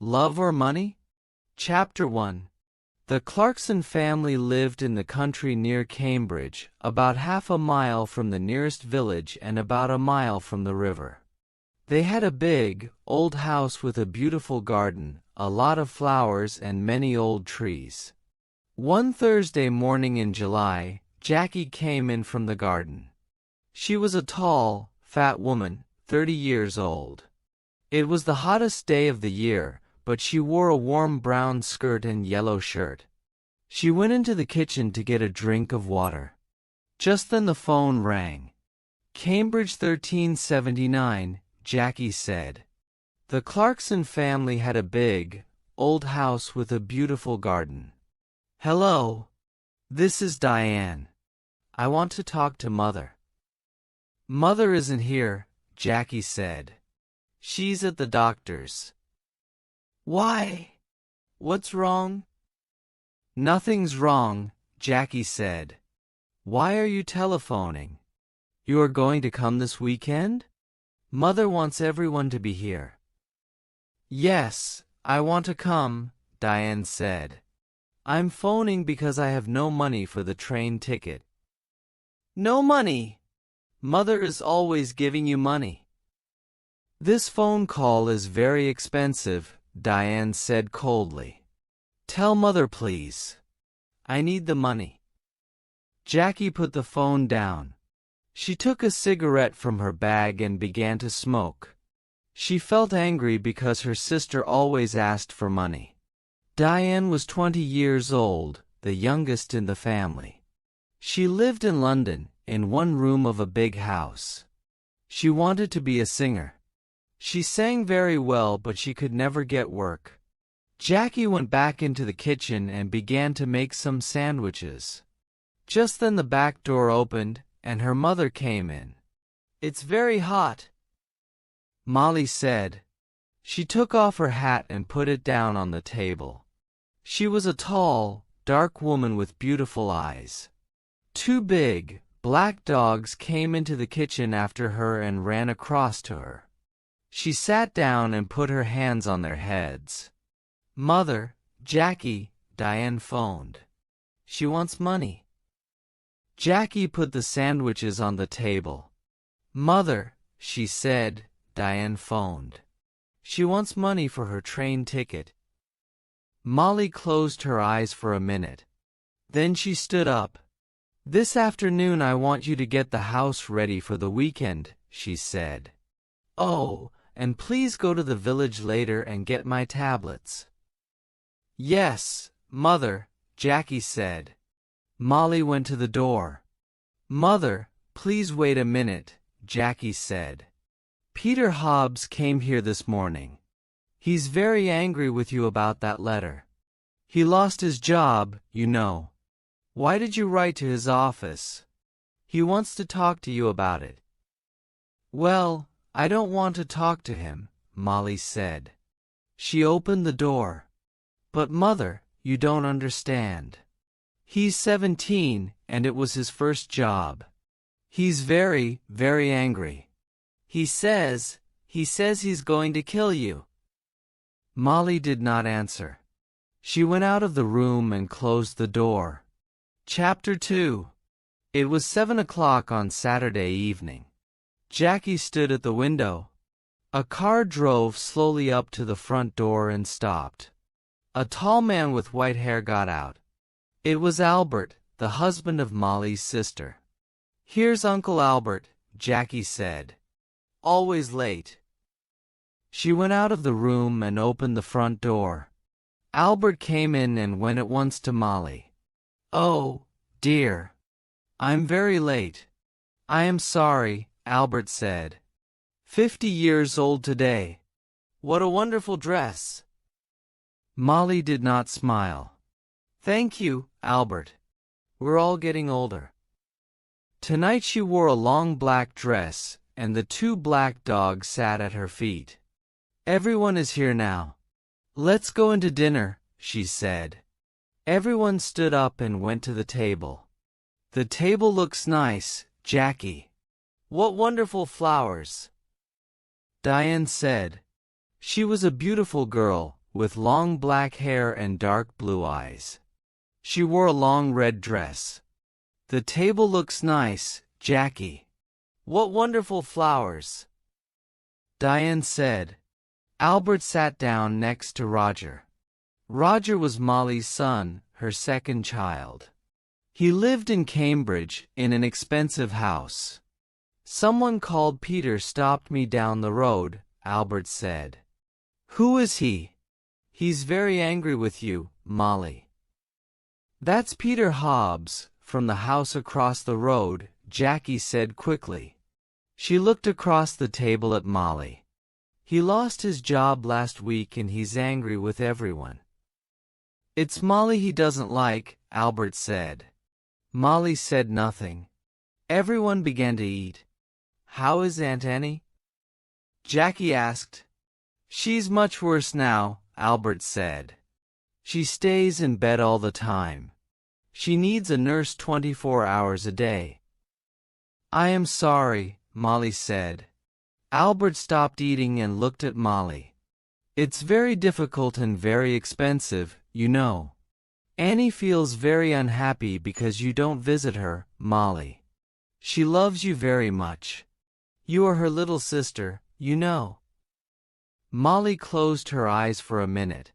Love or Money? Chapter 1. The Clarkson family lived in the country near Cambridge, about half a mile from the nearest village and about a mile from the river. They had a big, old house with a beautiful garden, a lot of flowers and many old trees. One Thursday morning in July, Jackie came in from the garden. She was a tall, fat woman, 30 years old. It was the hottest day of the year, but she wore a warm brown skirt and yellow shirt. She went into the kitchen to get a drink of water. Just then the phone rang. Cambridge 1379, Jackie said. The Clarkson family had a big, old house with a beautiful garden. Hello. This is Diane. I want to talk to Mother. Mother isn't here, Jackie said. She's at the doctor's. Why? What's wrong? Nothing's wrong, Jackie said. Why are you telephoning? You are going to come this weekend? Mother wants everyone to be here. Yes, I want to come, Diane said. I'm phoning because I have no money for the train ticket. No money? Mother is always giving you money. This phone call is very expensive, Diane said coldly. Tell Mother, please. I need the money. Jackie put the phone down. She took a cigarette from her bag and began to smoke. She felt angry because her sister always asked for money. Diane was 20 years old, the youngest in the family. She lived in London, in one room of a big house. She wanted to be a singer. She sang very well, but she could never get work. Jackie went back into the kitchen and began to make some sandwiches. Just then the back door opened, and her mother came in. It's very hot, Molly said. She took off her hat and put it down on the table. She was a tall, dark woman with beautiful eyes. Two big, black dogs came into the kitchen after her and ran across to her. She sat down and put her hands on their heads. Mother, Jackie, Diane phoned. She wants money. Jackie put the sandwiches on the table. Mother, she said, Diane phoned. She wants money for her train ticket. Molly closed her eyes for a minute. Then she stood up. This afternoon I want you to get the house ready for the weekend, she said. Oh, and please go to the village later and get my tablets. Yes, Mother, Jackie said. Molly went to the door. Mother, please wait a minute, Jackie said. Peter Hobbs came here this morning. He's very angry with you about that letter. He lost his job, you know. Why did you write to his office? He wants to talk to you about it. Well, I don't want to talk to him, Molly said. She opened the door. But Mother, you don't understand. He's 17, and it was his first job. He's very, very angry. He says he's going to kill you. Molly did not answer. She went out of the room and closed the door. Chapter 2. It was 7 o'clock on Saturday evening. Jackie stood at the window. A car drove slowly up to the front door and stopped. A tall man with white hair got out. It was Albert, the husband of Molly's sister. Here's Uncle Albert, Jackie said. Always late. She went out of the room and opened the front door. Albert came in and went at once to Molly. Oh, dear. I'm very late. I am sorry, Albert said. 50 years old today. What a wonderful dress. Molly did not smile. Thank you, Albert. We're all getting older. Tonight she wore a long black dress, and the two black dogs sat at her feet. Everyone is here now. Let's go into dinner, she said. Everyone stood up and went to the table. The table looks nice, Jackie. What wonderful flowers, Diane said. She was a beautiful girl, with long black hair and dark blue eyes. She wore a long red dress. "The table looks nice, Jackie. What wonderful flowers," Diane said. Albert sat down next to Roger. Roger was Molly's son, her second child. He lived in Cambridge, in an expensive house. "Someone called Peter stopped me down the road," Albert said. "Who is he?" "He's very angry with you, Molly." "That's Peter Hobbs, from the house across the road," Jackie said quickly. She looked across the table at Molly. "He lost his job last week and he's angry with everyone." "It's Molly he doesn't like," Albert said. Molly said nothing. Everyone began to eat. "How is Aunt Annie?" Jackie asked. "She's much worse now," Albert said. "She stays in bed all the time. She needs a nurse 24 hours a day." "I am sorry," Molly said. Albert stopped eating and looked at Molly. "It's very difficult and very expensive, you know. Annie feels very unhappy because you don't visit her, Molly. She loves you very much. You are her little sister, you know." Molly closed her eyes for a minute.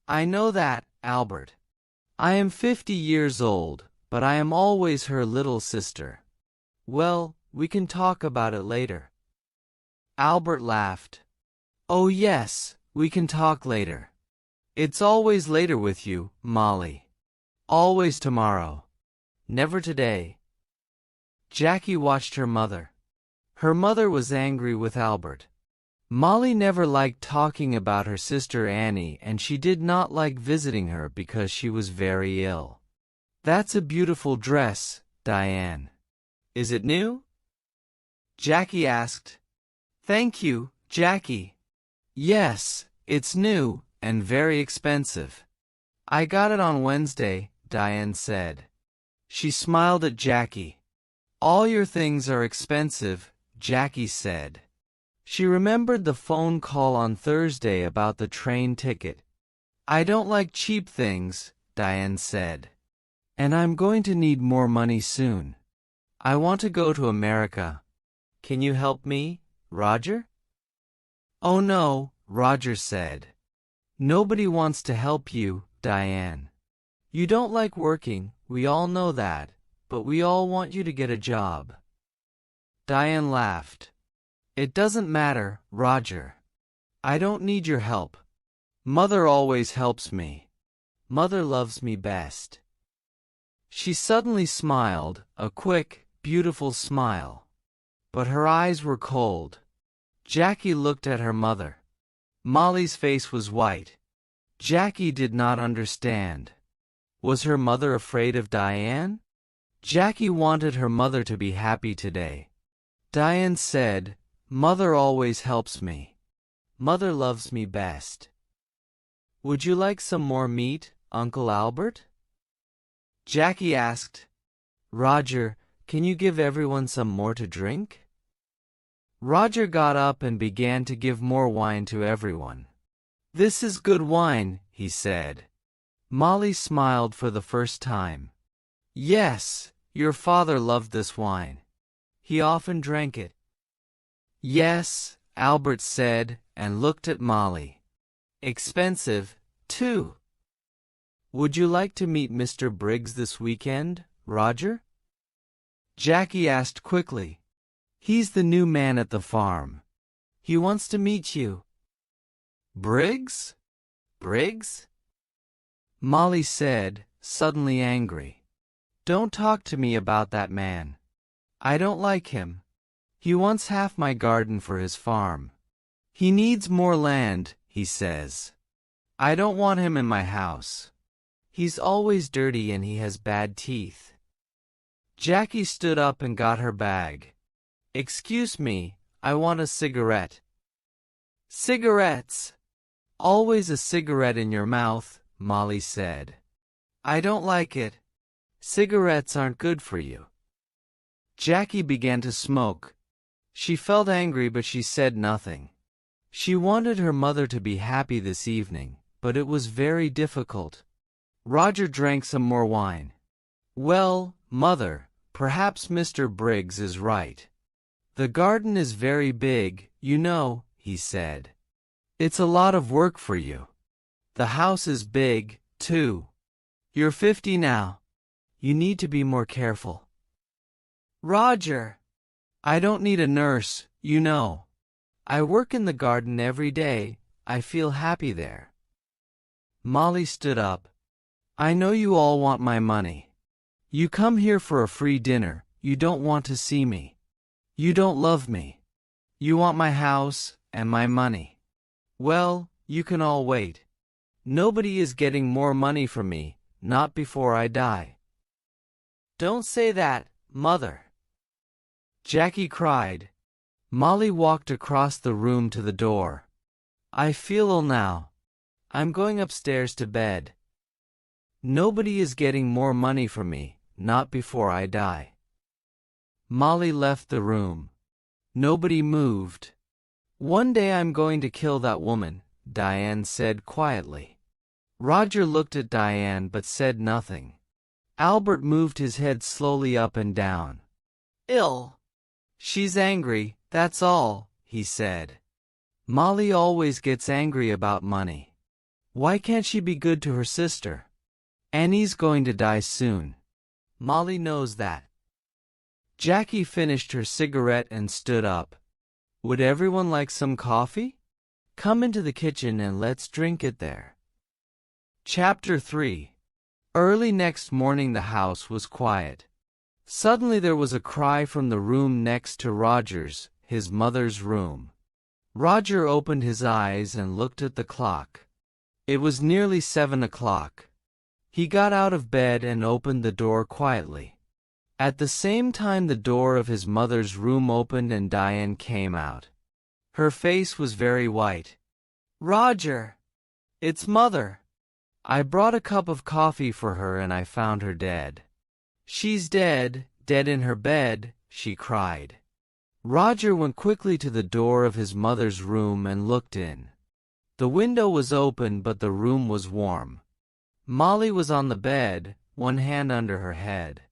"I know that, Albert. I am 50 years old, but I am always her little sister. Well, we can talk about it later." Albert laughed. "Oh yes, we can talk later. It's always later with you, Molly. Always tomorrow. Never today." Jackie watched her mother. Her mother was angry with Albert. Molly never liked talking about her sister Annie, and she did not like visiting her because she was very ill. "That's a beautiful dress, Diane. Is it new?" Jackie asked. "Thank you, Jackie. Yes, it's new, and very expensive. I got it on Wednesday," Diane said. She smiled at Jackie. "All your things are expensive," Jackie said. She remembered the phone call on Thursday about the train ticket. "I don't like cheap things," Diane said. "And I'm going to need more money soon. I want to go to America. Can you help me, Roger?" "Oh no," Roger said. "Nobody wants to help you, Diane. You don't like working, we all know that, but we all want you to get a job." Diane laughed. "It doesn't matter, Roger. I don't need your help. Mother always helps me. Mother loves me best." She suddenly smiled, a quick, beautiful smile. But her eyes were cold. Jackie looked at her mother. Molly's face was white. Jackie did not understand. Was her mother afraid of Diane? Jackie wanted her mother to be happy today. Diane said, "Mother always helps me. Mother loves me best." "Would you like some more meat, Uncle Albert?" Jackie asked. "Roger, can you give everyone some more to drink?" Roger got up and began to give more wine to everyone. "This is good wine," he said. Molly smiled for the first time. "Yes, your father loved this wine. He often drank it." "Yes," Albert said, and looked at Molly. "Expensive, too. Would you like to meet Mr. Briggs this weekend, Roger?" Jackie asked quickly. "He's the new man at the farm. He wants to meet you." "Briggs? Briggs?" Molly said, suddenly angry. "Don't talk to me about that man. I don't like him. He wants half my garden for his farm. He needs more land, he says. I don't want him in my house. He's always dirty and he has bad teeth." Jackie stood up and got her bag. "Excuse me, I want a cigarette." "Cigarettes? Always a cigarette in your mouth," Molly said. "I don't like it. Cigarettes aren't good for you." Jackie began to smoke. She felt angry, but she said nothing. She wanted her mother to be happy this evening, but it was very difficult. Roger drank some more wine. "Well, Mother, perhaps Mr. Briggs is right. The garden is very big, you know," he said. "It's a lot of work for you. The house is big, too. You're 50 now. You need to be more careful." "Roger, I don't need a nurse, you know. I work in the garden every day. I feel happy there." Molly stood up. "I know you all want my money. You come here for a free dinner. You don't want to see me. You don't love me. You want my house and my money. Well, you can all wait. Nobody is getting more money from me, not before I die." "Don't say that, Mother," Jackie cried. Molly walked across the room to the door. "I feel ill now. I'm going upstairs to bed. Nobody is getting more money from me, not before I die." Molly left the room. Nobody moved. "One day I'm going to kill that woman," Diane said quietly. Roger looked at Diane but said nothing. Albert moved his head slowly up and down. "Ill. She's angry, that's all," he said. "Molly always gets angry about money. Why can't she be good to her sister? Annie's going to die soon. Molly knows that." Jackie finished her cigarette and stood up. "Would everyone like some coffee? Come into the kitchen and let's drink it there." Chapter 3. Early next morning the house was quiet. Suddenly there was a cry from the room next to Roger's, his mother's room. Roger opened his eyes and looked at the clock. It was nearly 7 o'clock. He got out of bed and opened the door quietly. At the same time the door of his mother's room opened and Diane came out. Her face was very white. "Roger, it's Mother. I brought a cup of coffee for her and I found her dead." "She's dead, dead in her bed," she cried. Roger went quickly to the door of his mother's room and looked in. The window was open but the room was warm. Molly was on the bed, one hand under her head.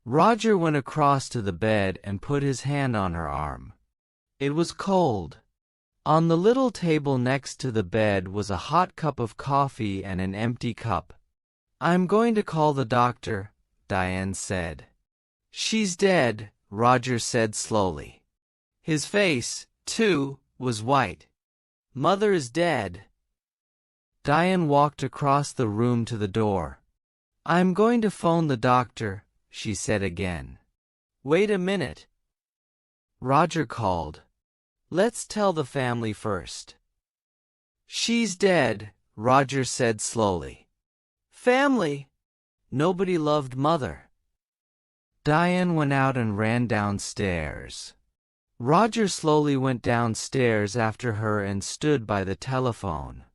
Roger went across to the bed and put his hand on her arm. It was cold. On the little table next to the bed was a hot cup of coffee and an empty cup. "I'm going to call the doctor," Diane said. "She's dead," Roger said slowly. His face, too, was white. "Mother is dead." Diane walked across the room to the door. "I'm going to phone the doctor," she said again. "Wait a minute," Roger called. "Let's tell the family first." "She's dead," Roger said slowly. "Family? Nobody loved Mother." Diane went out and ran downstairs. Roger slowly went downstairs after her and stood by the telephone.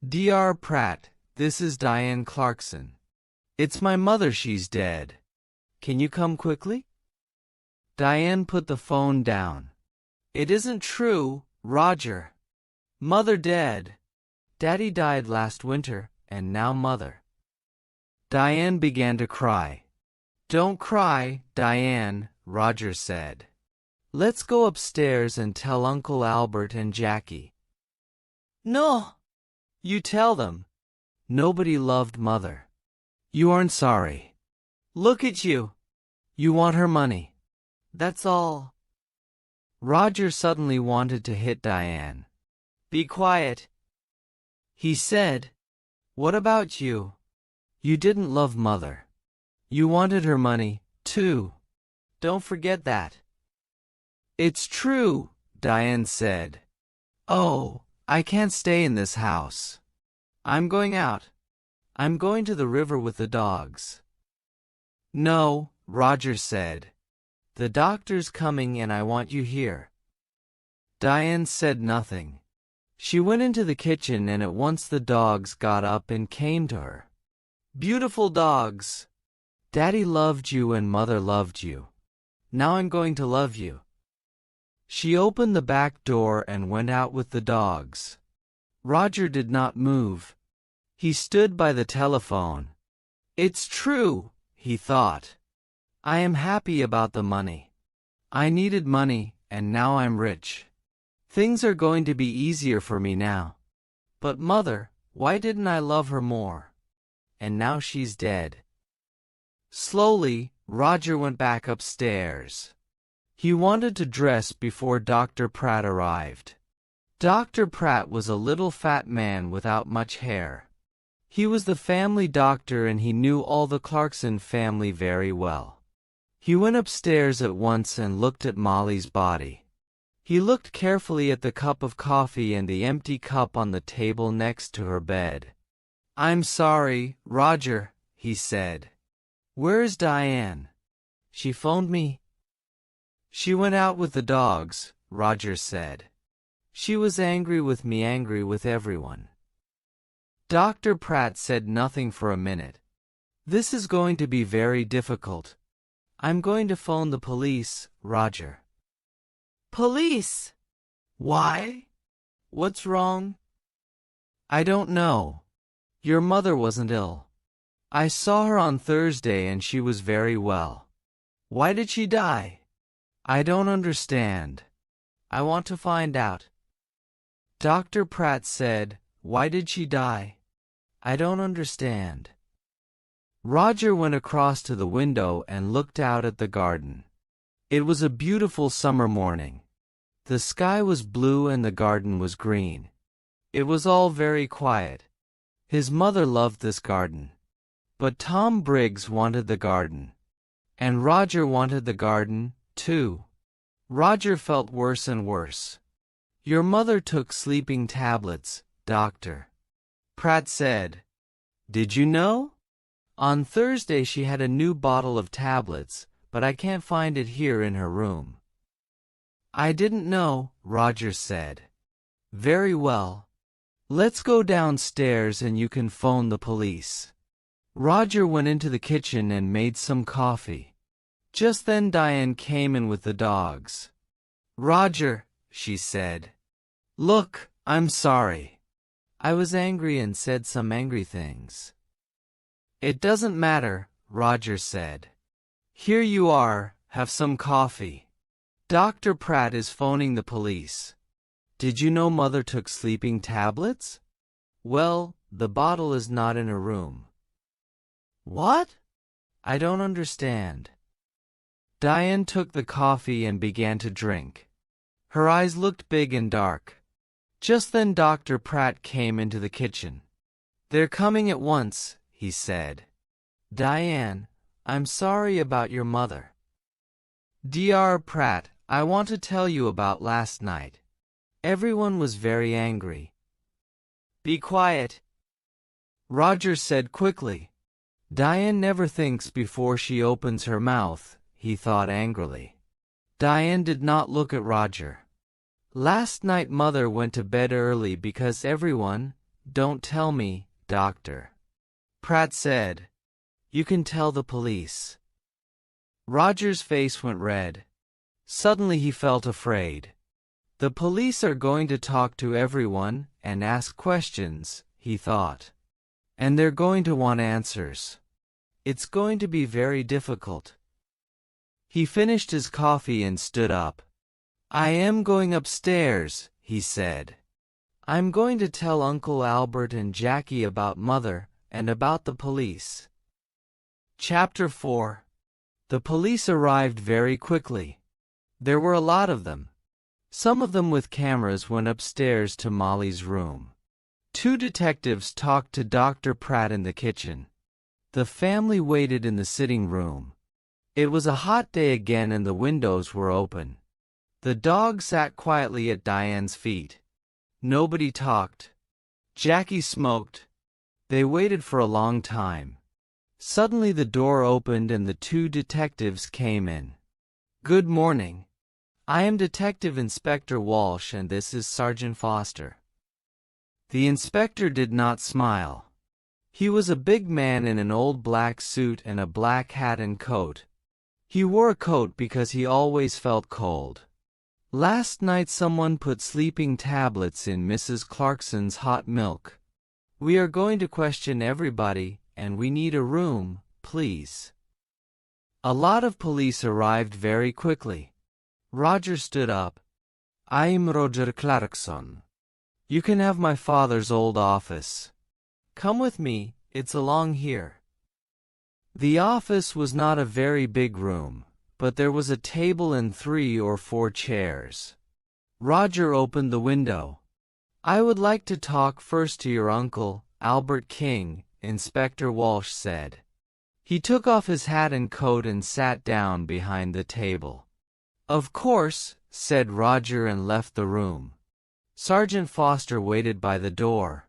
"Dr. Pratt, this is Diane Clarkson. It's my mother, she's dead. Can you come quickly?" Diane put the phone down. "It isn't true, Roger. Mother dead. Daddy died last winter, and now Mother." Diane began to cry. "Don't cry, Diane," Roger said. "Let's go upstairs and tell Uncle Albert and Jackie." "No." "You tell them. Nobody loved Mother. You aren't sorry. Look at you. You want her money. That's all." Roger suddenly wanted to hit Diane. "Be quiet," he said. "What about you? You didn't love Mother. You wanted her money, too. Don't forget that." "It's true," Diane said. "Oh, I can't stay in this house. I'm going out. I'm going to the river with the dogs." "No," Roger said. "The doctor's coming and I want you here." Diane said nothing. She went into the kitchen and at once the dogs got up and came to her. "Beautiful dogs. Daddy loved you and Mother loved you. Now I'm going to love you." She opened the back door and went out with the dogs. Roger did not move. He stood by the telephone. It's true, he thought. I am happy about the money. I needed money, and now I'm rich. Things are going to be easier for me now. But mother, why didn't I love her more? And now she's dead. Slowly, Roger went back upstairs. He wanted to dress before Dr. Pratt arrived. Dr. Pratt was a little fat man without much hair. He was the family doctor and he knew all the Clarkson family very well. He went upstairs at once and looked at Molly's body. He looked carefully at the cup of coffee and the empty cup on the table next to her bed. "I'm sorry, Roger," he said. "Where's Diane? She phoned me?" "She went out with the dogs," Roger said. "She was angry with me, angry with everyone." Dr. Pratt said nothing for a minute. "This is going to be very difficult. I'm going to phone the police, Roger." "Police? Why? What's wrong?" "I don't know. Your mother wasn't ill. I saw her on Thursday and she was very well. Why did she die? I don't understand. I want to find out." Dr. Pratt said, "Why did she die? I don't understand." Roger went across to the window and looked out at the garden. It was a beautiful summer morning. The sky was blue and the garden was green. It was all very quiet. His mother loved this garden. But Tom Briggs wanted the garden. And Roger wanted the garden, too. Roger felt worse and worse. "Your mother took sleeping tablets, Doctor," Pratt said. "Did you know? On Thursday she had a new bottle of tablets, but I can't find it here in her room." "I didn't know," Roger said. "Very well. Let's go downstairs and you can phone the police." Roger went into the kitchen and made some coffee. Just then Diane came in with the dogs. "Roger," she said. "Look, I'm sorry. I was angry and said some angry things." "It doesn't matter," Roger said. "Here you are, have some coffee. Dr. Pratt is phoning the police. Did you know Mother took sleeping tablets? Well, the bottle is not in her room." "What? I don't understand." Diane took the coffee and began to drink. Her eyes looked big and dark. Just then Dr. Pratt came into the kitchen. "They're coming at once," he said. "Diane, I'm sorry about your mother." "Dr. Pratt, I want to tell you about last night. Everyone was very angry." "Be quiet," Roger said quickly. "Diane never thinks before she opens her mouth," he thought angrily. Diane did not look at Roger. "Last night Mother went to bed early because everyone—" "Don't tell me, Doctor," Pratt said. "You can tell the police." Roger's face went red. Suddenly he felt afraid. The police are going to talk to everyone and ask questions, he thought. And they're going to want answers. It's going to be very difficult. He finished his coffee and stood up. "I am going upstairs," he said. "I'm going to tell Uncle Albert and Jackie about Mother and about the police." Chapter 4. The police arrived very quickly. There were a lot of them. Some of them with cameras went upstairs to Molly's room. 2 detectives talked to Dr. Pratt in the kitchen. The family waited in the sitting room. It was a hot day again and the windows were open. The dog sat quietly at Diane's feet. Nobody talked. Jackie smoked. They waited for a long time. Suddenly the door opened and the 2 detectives came in. "Good morning. I am Detective Inspector Walsh and this is Sergeant Foster." The inspector did not smile. He was a big man in an old black suit and a black hat and coat. He wore a coat because he always felt cold. "Last night someone put sleeping tablets in Mrs. Clarkson's hot milk." We are going to question everybody, and we need a room, please. A lot of police arrived very quickly. Roger stood up. I'm Roger Clarkson. You can have my father's old office. Come with me, it's along here. The office was not a very big room, but there was a table and 3 or 4 chairs. Roger opened the window. I would like to talk first to your uncle, Albert King, Inspector Walsh said. He took off his hat and coat and sat down behind the table. Of course, said Roger and left the room. Sergeant Foster waited by the door.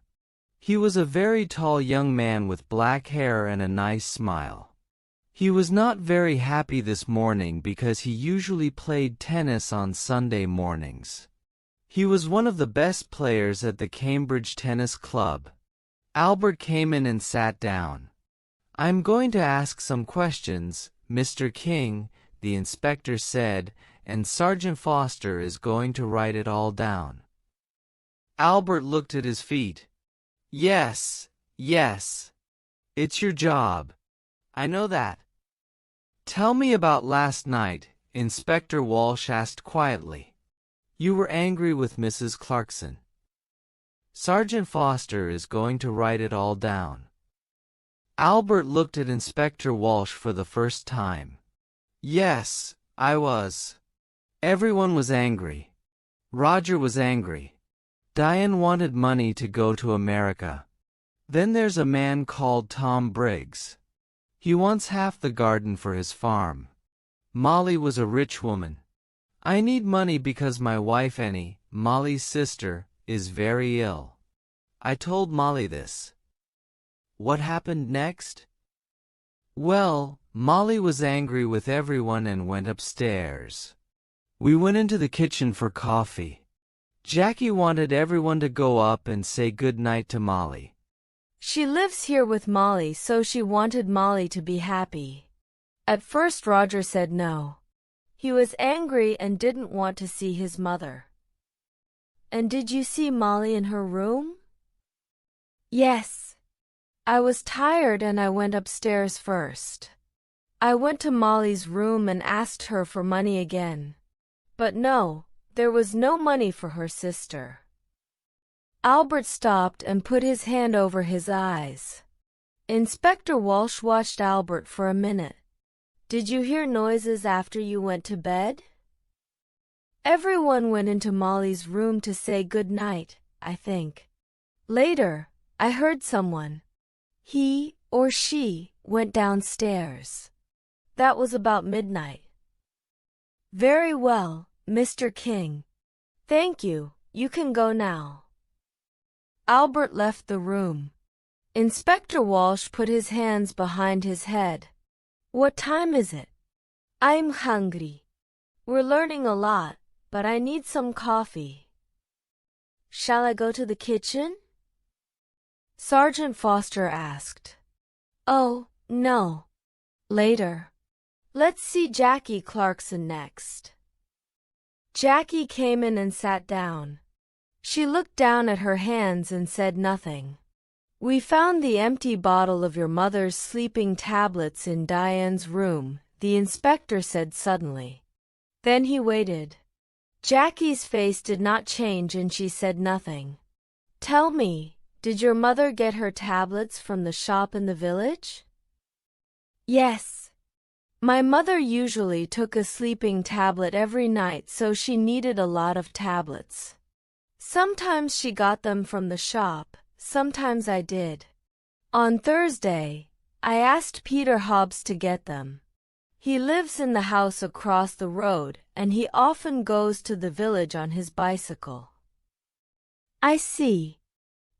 He was a very tall young man with black hair and a nice smile. He was not very happy this morning because he usually played tennis on Sunday mornings. He was one of the best players at the Cambridge Tennis Club. Albert came in and sat down. I'm going to ask some questions, Mr. King, the inspector said, and Sergeant Foster is going to write it all down. Albert looked at his feet. Yes. It's your job. I know that. Tell me about last night, Inspector Walsh asked quietly. You were angry with Mrs. Clarkson. Sergeant Foster is going to write it all down. Albert looked at Inspector Walsh for the first time. Yes, I was. Everyone was angry. Roger was angry. Diane wanted money to go to America. Then there's a man called Tom Briggs. He wants half the garden for his farm. Molly was a rich woman. I need money because my wife Annie, Molly's sister, is very ill. I told Molly this. What happened next? Well, Molly was angry with everyone and went upstairs. We went into the kitchen for coffee. Jackie wanted everyone to go up and say good night to Molly. She lives here with Molly, so she wanted Molly to be happy. At first Roger said no. He was angry and didn't want to see his mother. And did you see Molly in her room? Yes. I was tired and I went upstairs first. I went to Molly's room and asked her for money again. But no, there was no money for her sister. Albert stopped and put his hand over his eyes. Inspector Walsh watched Albert for a minute. Did you hear noises after you went to bed? Everyone went into Molly's room to say good night, I think. Later, I heard someone. He or she went downstairs. That was about midnight. Very well, Mr. King. Thank you, you can go now. Albert left the room. Inspector Walsh put his hands behind his head. What time is it? I'm hungry. We're learning a lot, but I need some coffee. Shall I go to the kitchen? Sergeant Foster asked. Oh, no. Later. Let's see Jackie Clarkson next. Jackie came in and sat down. She looked down at her hands and said nothing. We found the empty bottle of your mother's sleeping tablets in Diane's room, the inspector said suddenly. Then he waited. Jackie's face did not change and she said nothing. Tell me, did your mother get her tablets from the shop in the village? Yes. My mother usually took a sleeping tablet every night, so she needed a lot of tablets. Sometimes she got them from the shop, sometimes I did. On Thursday, I asked Peter Hobbs to get them. He lives in the house across the road, and he often goes to the village on his bicycle. I see.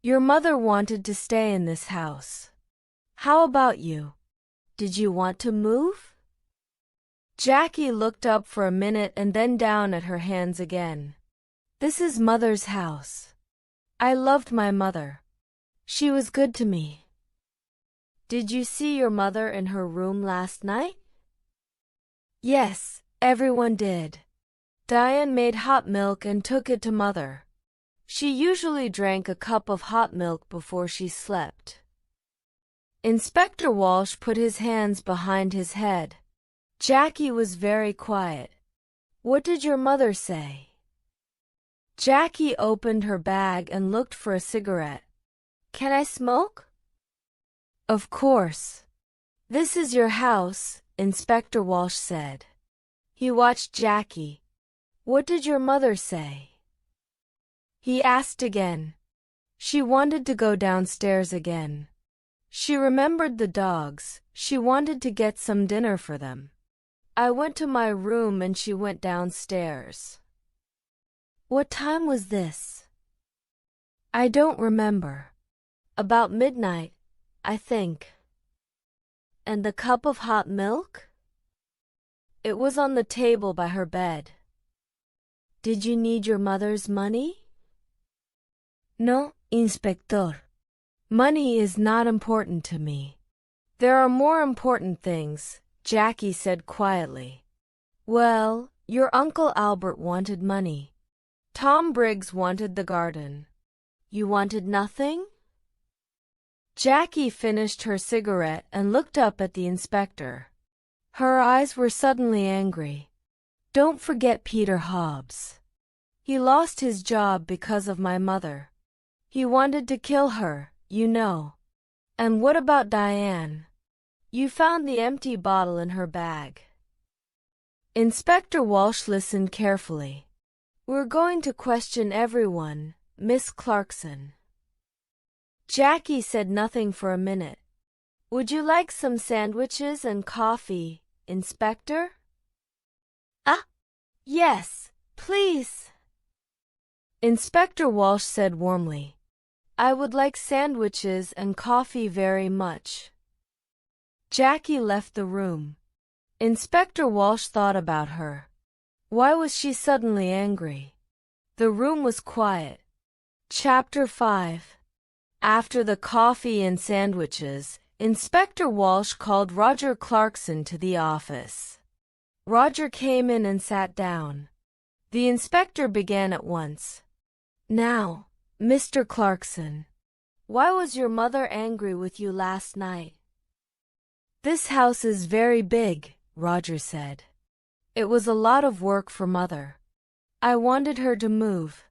Your mother wanted to stay in this house. How about you? Did you want to move? Jackie looked up for a minute and then down at her hands again. This is Mother's house. I loved my mother. She was good to me. Did you see your mother in her room last night? Yes, everyone did. Diane made hot milk and took it to Mother. She usually drank a cup of hot milk before she slept. Inspector Walsh put his hands behind his head. Jackie was very quiet. What did your mother say? Jackie opened her bag and looked for a cigarette. Can I smoke? Of course. This is your house, Inspector Walsh said. He watched Jackie. What did your mother say? He asked again. She wanted to go downstairs again. She remembered the dogs. She wanted to get some dinner for them. I went to my room and she went downstairs. What time was this? I don't remember. About midnight, I think. And the cup of hot milk? It was on the table by her bed. Did you need your mother's money? No, Inspector. Money is not important to me. There are more important things, Jackie said quietly. Well, your Uncle Albert wanted money. Tom Briggs wanted the garden. You wanted nothing? Jackie finished her cigarette and looked up at the inspector. Her eyes were suddenly angry. Don't forget Peter Hobbs. He lost his job because of my mother. He wanted to kill her, you know. And what about Diane? You found the empty bottle in her bag. Inspector Walsh listened carefully. We're going to question everyone, Miss Clarkson. Jackie said nothing for a minute. Would you like some sandwiches and coffee, Inspector? Yes, please. Inspector Walsh said warmly. I would like sandwiches and coffee very much. Jackie left the room. Inspector Walsh thought about her. Why was she suddenly angry? The room was quiet. Chapter 5. After the coffee and sandwiches, Inspector Walsh called Roger Clarkson to the office. Roger came in and sat down. The inspector began at once. Now, Mr. Clarkson, why was your mother angry with you last night? This house is very big, Roger said. It was a lot of work for Mother. I wanted her to move.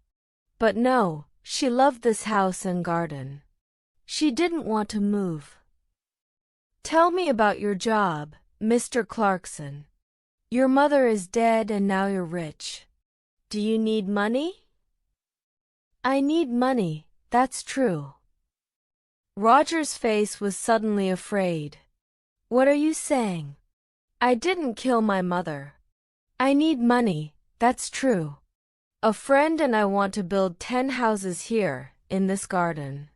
But no, she loved this house and garden. She didn't want to move. Tell me about your job, Mr. Clarkson. Your mother is dead and now you're rich. Do you need money? I need money, that's true. Roger's face was suddenly afraid. What are you saying? I didn't kill my mother. I need money, that's true. A friend and I want to build 10 houses here, in this garden.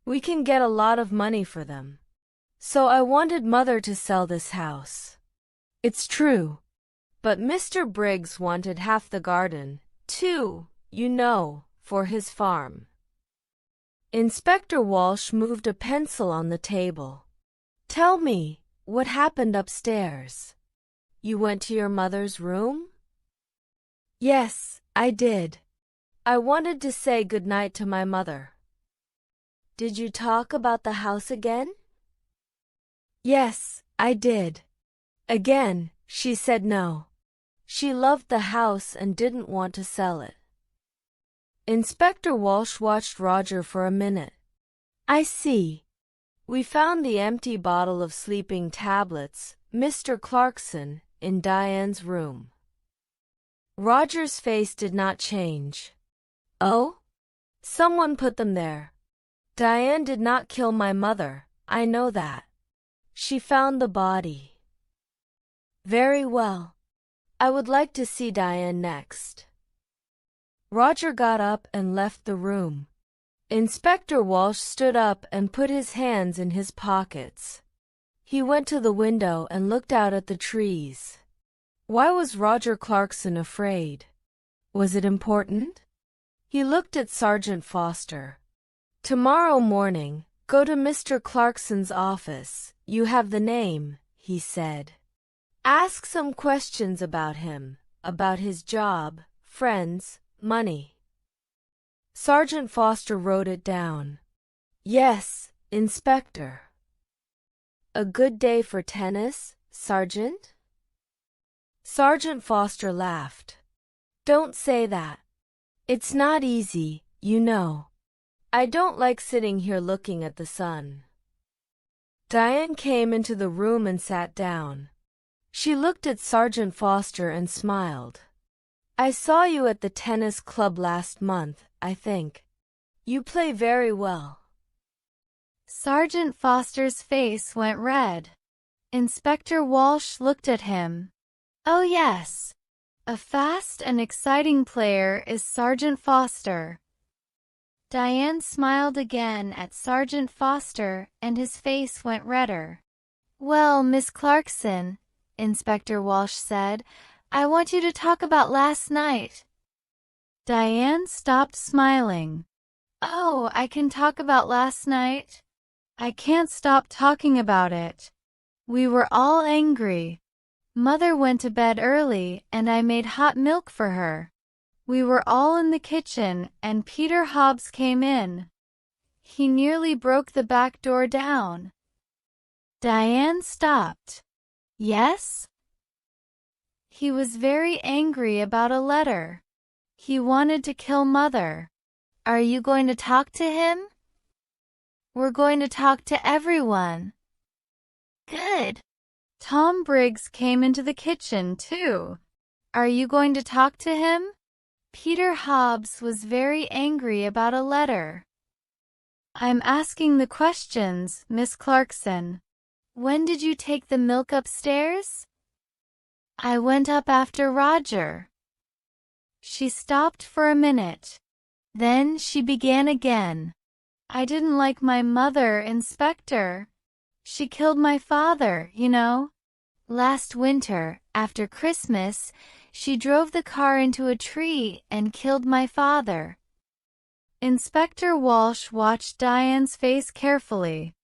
We can get a lot of money for them. So I wanted Mother to sell this house. It's true. But Mr. Briggs wanted half the garden, too, you know, for his farm. Inspector Walsh moved a pencil on the table. Tell me, what happened upstairs? You went to your mother's room? Yes, I did. I wanted to say goodnight to my mother. Did you talk about the house again? Yes, I did. Again, she said no. She loved the house and didn't want to sell it. Inspector Walsh watched Roger for a minute. I see. We found the empty bottle of sleeping tablets, Mr. Clarkson, in Diane's room. Roger's face did not change. Oh? Someone put them there. Diane did not kill my mother, I know that. She found the body. Very well. I would like to see Diane next. Roger got up and left the room. Inspector Walsh stood up and put his hands in his pockets. He went to the window and looked out at the trees. Why was Roger Clarkson afraid? Was it important? He looked at Sergeant Foster. Tomorrow morning, go to Mr. Clarkson's office. You have the name, he said. Ask some questions about him, about his job, friends, money. Sergeant Foster wrote it down. Yes, Inspector. A good day for tennis, Sergeant? Sergeant Foster laughed. Don't say that. It's not easy, you know. I don't like sitting here looking at the sun. Diane came into the room and sat down. She looked at Sergeant Foster and smiled. I saw you at the tennis club last month, I think. You play very well. Sergeant Foster's face went red. Inspector Walsh looked at him. Oh yes. A fast and exciting player is Sergeant Foster. Diane smiled again at Sergeant Foster and his face went redder. Well, Miss Clarkson, Inspector Walsh said, I want you to talk about last night. Diane stopped smiling. Oh, I can talk about last night? I can't stop talking about it. We were all angry. Mother went to bed early and I made hot milk for her. We were all in the kitchen and Peter Hobbs came in. He nearly broke the back door down. Diane stopped. Yes? He was very angry about a letter. He wanted to kill Mother. Are you going to talk to him? We're going to talk to everyone. Good. Tom Briggs came into the kitchen, too. Are you going to talk to him? Peter Hobbs was very angry about a letter. I'm asking the questions, Miss Clarkson. When did you take the milk upstairs? I went up after Roger. She stopped for a minute. Then she began again. I didn't like my mother, Inspector. She killed my father, you know. Last winter, after Christmas, she drove the car into a tree and killed my father. Inspector Walsh watched Diane's face carefully.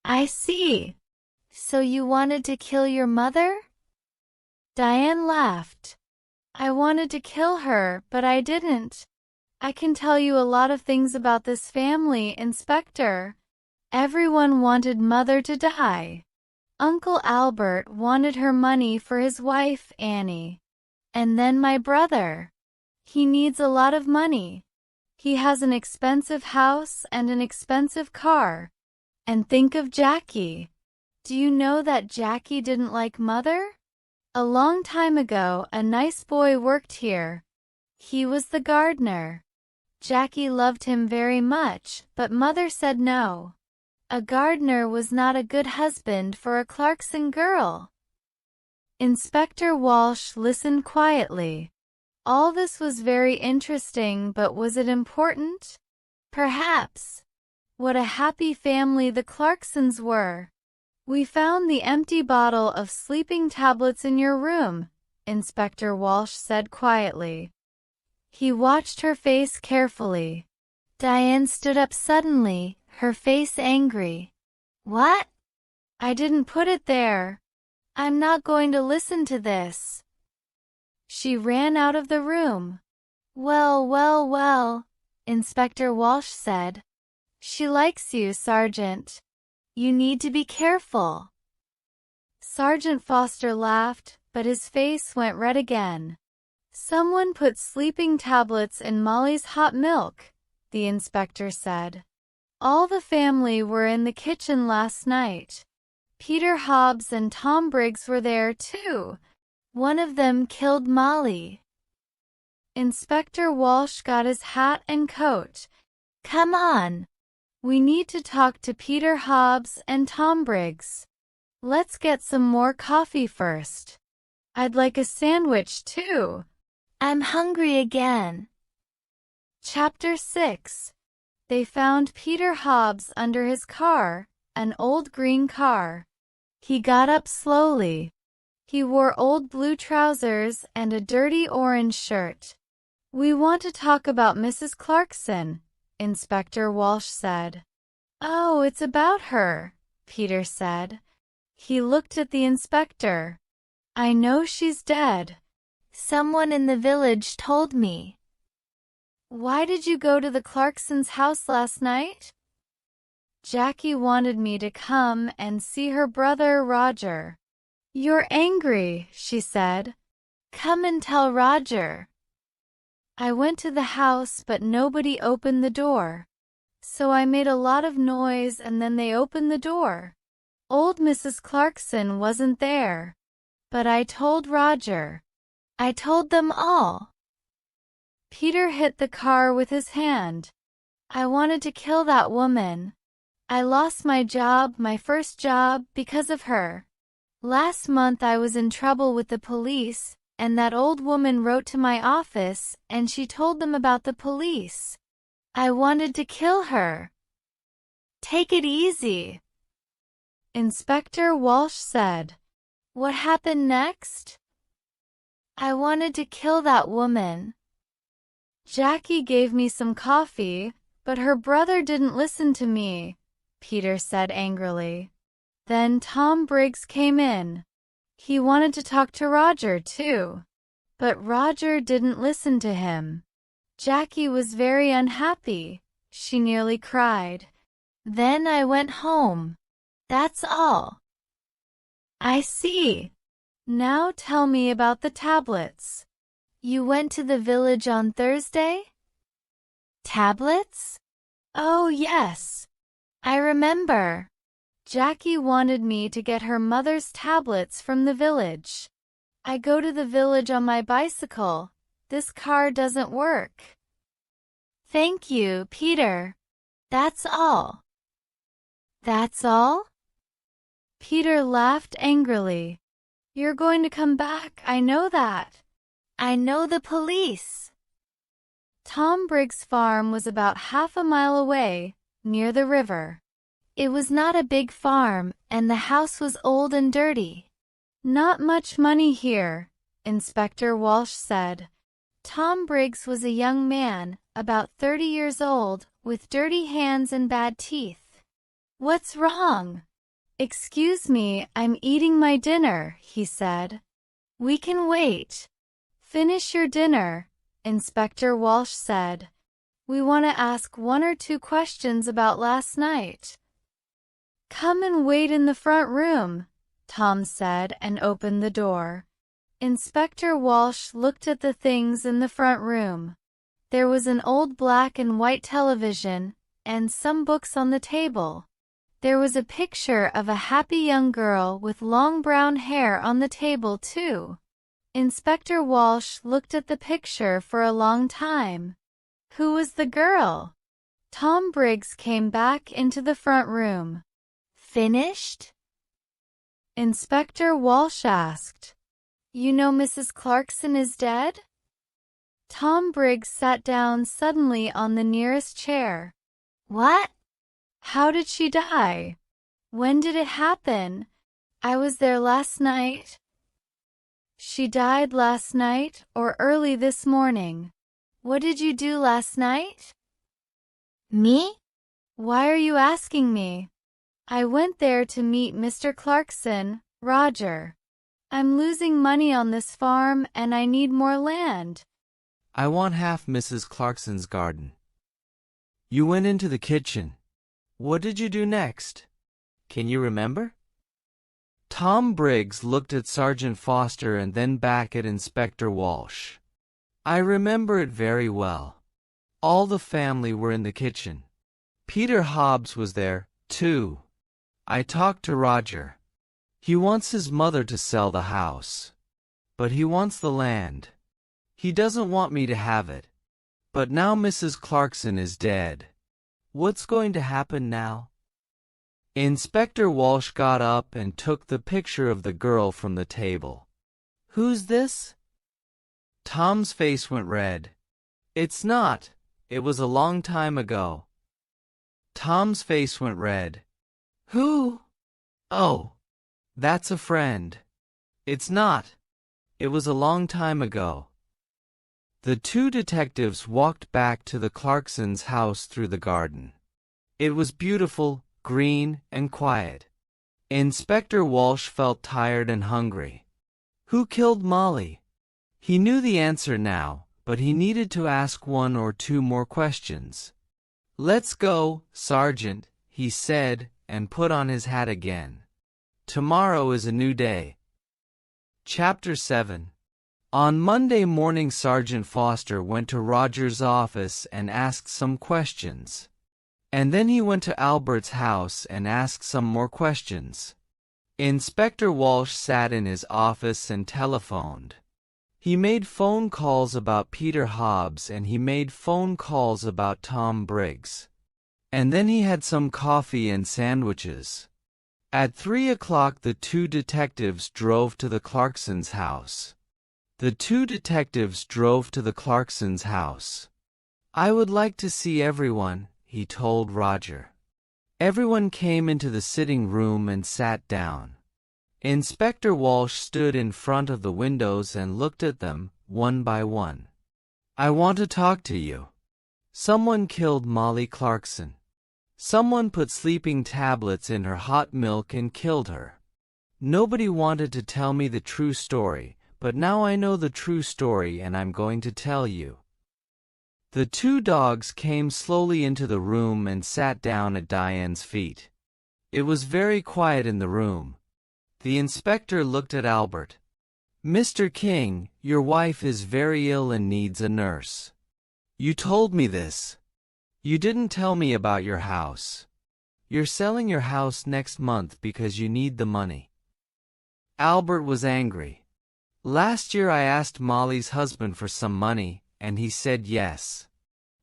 I see. So you wanted to kill your mother? Diane laughed. I wanted to kill her, but I didn't. I can tell you a lot of things about this family, Inspector. Everyone wanted Mother to die. Uncle Albert wanted her money for his wife, Annie. And then my brother. He needs a lot of money. He has an expensive house and an expensive car. And think of Jackie. Do you know that Jackie didn't like Mother? A long time ago, a nice boy worked here. He was the gardener. Jackie loved him very much, but Mother said no. A gardener was not a good husband for a Clarkson girl. Inspector Walsh listened quietly. All this was very interesting, but was it important? Perhaps. What a happy family the Clarksons were. We found the empty bottle of sleeping tablets in your room, Inspector Walsh said quietly. He watched her face carefully. Diane stood up suddenly, her face angry. What? I didn't put it there. I'm not going to listen to this. She ran out of the room. Well, Inspector Walsh said. She likes you, Sergeant. You need to be careful. Sergeant Foster laughed, but his face went red again. Someone put sleeping tablets in Molly's hot milk, the inspector said. All the family were in the kitchen last night. Peter Hobbs and Tom Briggs were there too. One of them killed Molly. Inspector Walsh got his hat and coat. Come on. We need to talk to Peter Hobbs and Tom Briggs. Let's get some more coffee first. I'd like a sandwich too. I'm hungry again. Chapter 6. They found Peter Hobbs under his car, an old green car. He got up slowly. He wore old blue trousers and a dirty orange shirt. We want to talk about Mrs. Clarkson, Inspector Walsh said. Oh, it's about her, Peter said. He looked at the inspector. I know she's dead. Someone in the village told me. Why did you go to the Clarksons' house last night? Jackie wanted me to come and see her brother Roger. You're angry, she said. Come and tell Roger. I went to the house but nobody opened the door. So I made a lot of noise and then they opened the door. Old Mrs. Clarkson wasn't there. But I told Roger. I told them all. Peter hit the car with his hand. I wanted to kill that woman. I lost my job, my first job, because of her. Last month I was in trouble with the police, and that old woman wrote to my office and she told them about the police. I wanted to kill her. Take it easy, Inspector Walsh said. What happened next? I wanted to kill that woman. Jackie gave me some coffee, but her brother didn't listen to me, Peter said angrily. Then Tom Briggs came in. He wanted to talk to Roger too. But Roger didn't listen to him. Jackie was very unhappy. She nearly cried. Then I went home. That's all. I see. Now tell me about the tablets. You went to the village on Thursday? Tablets? Oh, yes. I remember. Jackie wanted me to get her mother's tablets from the village. I go to the village on my bicycle. This car doesn't work. Thank you, Peter. That's all. That's all? Peter laughed angrily. You're going to come back, I know that. I know the police. Tom Briggs' farm was about half a mile away, near the river. It was not a big farm, and the house was old and dirty. Not much money here, Inspector Walsh said. Tom Briggs was a young man, about 30 years old, with dirty hands and bad teeth. What's wrong? Excuse me, I'm eating my dinner, he said. We can wait. Finish your dinner, Inspector Walsh said. We want to ask 1 or 2 questions about last night. Come and wait in the front room, Tom said and opened the door. Inspector Walsh looked at the things in the front room. There was an old black and white television, and some books on the table. There was a picture of a happy young girl with long brown hair on the table too. Inspector Walsh looked at the picture for a long time. Who was the girl? Tom Briggs came back into the front room. Finished? Inspector Walsh asked. You know Mrs. Clarkson is dead? Tom Briggs sat down suddenly on the nearest chair. What? How did she die? When did it happen? I was there last night. She died last night or early this morning. What did you do last night? Me? Why are you asking me? I went there to meet Mr. Clarkson, Roger. I'm losing money on this farm and I need more land. I want half Mrs. Clarkson's garden. You went into the kitchen. What did you do next? Can you remember? Tom Briggs looked at Sergeant Foster and then back at Inspector Walsh. I remember it very well. All the family were in the kitchen. Peter Hobbs was there, too. I talked to Roger. He wants his mother to sell the house. But he wants the land. He doesn't want me to have it. But now Mrs. Clarkson is dead. What's going to happen now? Inspector Walsh got up and took the picture of the girl from the table. Who's this? Tom's face went red. It's not. It was a long time ago. Tom's face went red. Who? Oh, that's a friend. It's not. It was a long time ago. The 2 detectives walked back to the Clarksons' house through the garden. It was beautiful, green, and quiet. Inspector Walsh felt tired and hungry. Who killed Molly? He knew the answer now, but he needed to ask one or two more questions. "Let's go, Sergeant," he said, and put on his hat again. "Tomorrow is a new day." Chapter 7. On Monday morning, Sergeant Foster went to Roger's office and asked some questions. And then he went to Albert's house and asked some more questions. Inspector Walsh sat in his office and telephoned. He made phone calls about Peter Hobbs and he made phone calls about Tom Briggs. And then he had some coffee and sandwiches. At 3 o'clock the two detectives drove to the Clarksons' house. The two detectives drove to the Clarksons' house. "I would like to see everyone," he told Roger. Everyone came into the sitting room and sat down. Inspector Walsh stood in front of the windows and looked at them, one by one. "I want to talk to you. Someone killed Molly Clarkson. Someone put sleeping tablets in her hot milk and killed her. Nobody wanted to tell me the true story, but now I know the true story and I'm going to tell you." The two dogs came slowly into the room and sat down at Diane's feet. It was very quiet in the room. The inspector looked at Albert. "Mr. King, your wife is very ill and needs a nurse. You told me this. You didn't tell me about your house. You're selling your house next month because you need the money." Albert was angry. "Last year I asked Molly's husband for some money, and he said yes.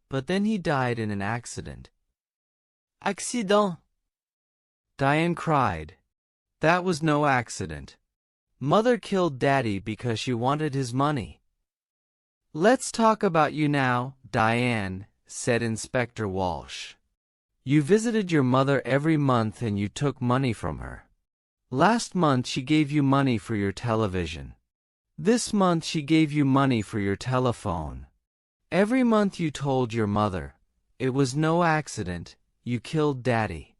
But then he died in an accident." "Accident!" Diane cried. "That was no accident. Mother killed Daddy because she wanted his money." "Let's talk about you now, Diane," said Inspector Walsh. "You visited your mother every month and you took money from her. Last month she gave you money for your television. This month she gave you money for your telephone. Every month you told your mother, 'It was no accident, you killed Daddy.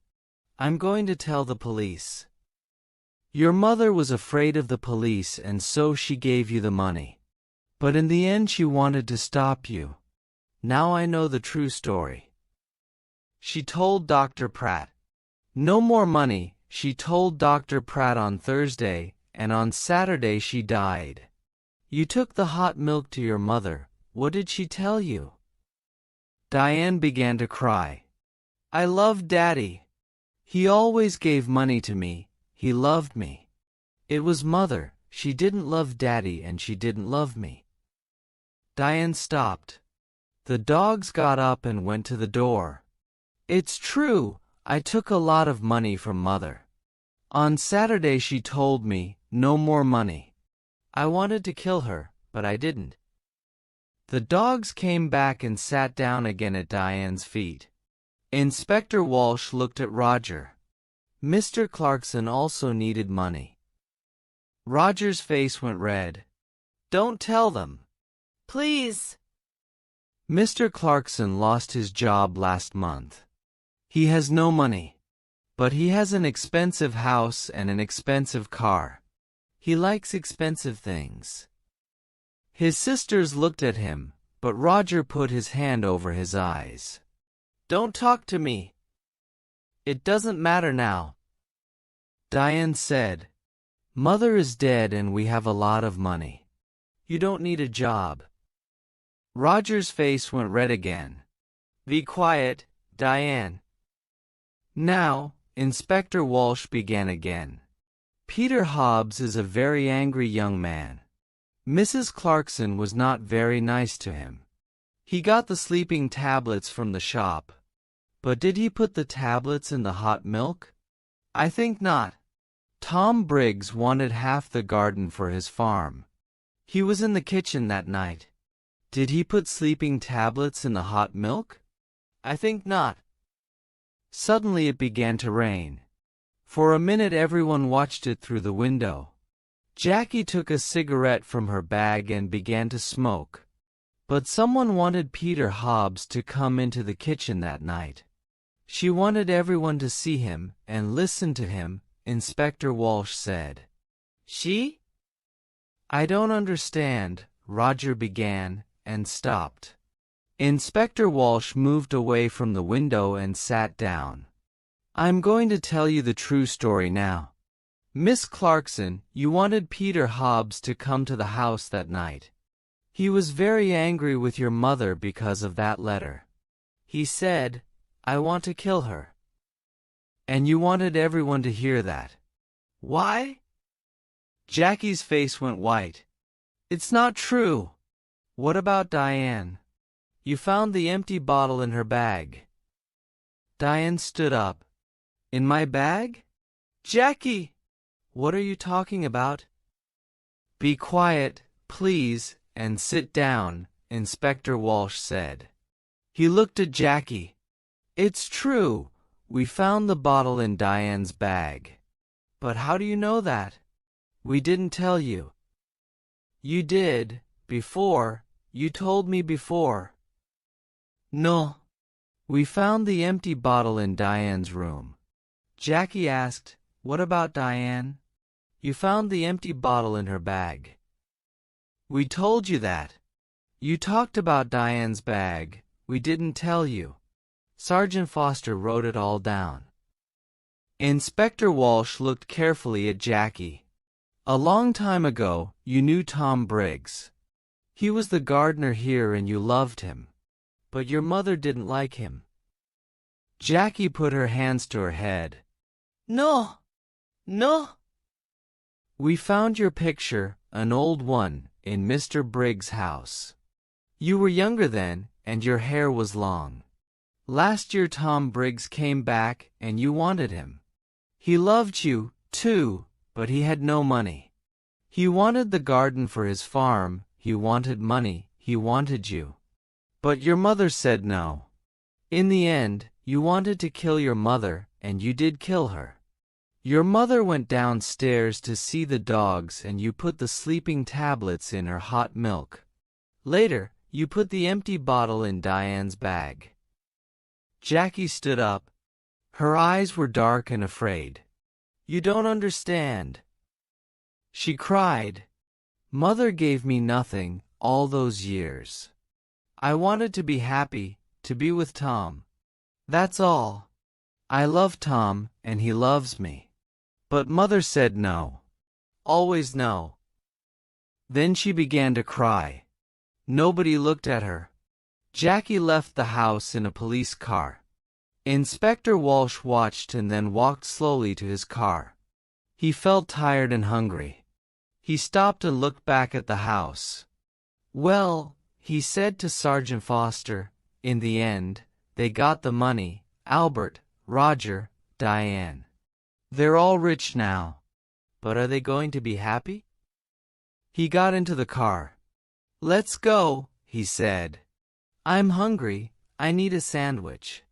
I'm going to tell the police.' Your mother was afraid of the police and so she gave you the money. But in the end she wanted to stop you. Now I know the true story. She told Dr. Pratt. No more money, she told Dr. Pratt on Thursday, and on Saturday she died. You took the hot milk to your mother. What did she tell you?" Diane began to cry. "I loved Daddy. He always gave money to me. He loved me. It was Mother. She didn't love Daddy and she didn't love me." Diane stopped. The dogs got up and went to the door. "It's true, I took a lot of money from Mother. On Saturday she told me, 'No more money.' I wanted to kill her, but I didn't." The dogs came back and sat down again at Diane's feet. Inspector Walsh looked at Roger. Mr. Clarkson also needed money. Roger's face went red. "Don't tell them. Please." Mr. Clarkson lost his job last month. He has no money. But he has an expensive house and an expensive car. He likes expensive things. His sisters looked at him, but Roger put his hand over his eyes. "Don't talk to me. It doesn't matter now." Diane said, "Mother is dead and we have a lot of money. You don't need a job." Roger's face went red again. "Be quiet, Diane." Now, Inspector Walsh began again. "Peter Hobbs is a very angry young man. Mrs. Clarkson was not very nice to him. He got the sleeping tablets from the shop. But did he put the tablets in the hot milk? I think not. Tom Briggs wanted half the garden for his farm. He was in the kitchen that night. Did he put sleeping tablets in the hot milk? I think not." Suddenly it began to rain. For a minute everyone watched it through the window. Jackie took a cigarette from her bag and began to smoke. But someone wanted Peter Hobbs to come into the kitchen that night. She wanted everyone to see him and listen to him, Inspector Walsh said. "She?" "I don't understand," Roger began, and stopped. Inspector Walsh moved away from the window and sat down. I'm going to tell you the true story now. Miss Clarkson, you wanted Peter Hobbs to come to the house that night. He was very angry with your mother because of that letter. He said, I want to kill her. And you wanted everyone to hear that. Why? Jackie's face went white. It's not true. What about Diane? You found the empty bottle in her bag. Diane stood up. In my bag? Jackie! What are you talking about? Be quiet, please, and sit down, Inspector Walsh said. He looked at Jackie. It's true, we found the bottle in Diane's bag. But how do you know that? We didn't tell you. You did, before, you told me before. No. We found the empty bottle in Diane's room. Jackie asked, what about Diane? You found the empty bottle in her bag. We told you that. You talked about Diane's bag. We didn't tell you. Sergeant Foster wrote it all down. Inspector Walsh looked carefully at Jackie. A long time ago, you knew Tom Briggs. He was the gardener here and you loved him. But your mother didn't like him. Jackie put her hands to her head. No! No! We found your picture, an old one, in Mr. Briggs' house. You were younger then, and your hair was long. Last year Tom Briggs came back, and you wanted him. He loved you, too, but he had no money. He wanted the garden for his farm, he wanted money, he wanted you. But your mother said no. In the end, you wanted to kill your mother, and you did kill her. Your mother went downstairs to see the dogs and you put the sleeping tablets in her hot milk. Later, you put the empty bottle in Diane's bag. Jackie stood up. Her eyes were dark and afraid. You don't understand. She cried. Mother gave me nothing all those years. I wanted to be happy, to be with Tom. That's all. I love Tom, and he loves me. But Mother said no. Always no. Then she began to cry. Nobody looked at her. Jackie left the house in a police car. Inspector Walsh watched and then walked slowly to his car. He felt tired and hungry. He stopped and looked back at the house. Well, he said to Sergeant Foster, in the end, they got the money, Albert, Roger, Diane. They're all rich now. But are they going to be happy? He got into the car. Let's go, he said. I'm hungry, I need a sandwich.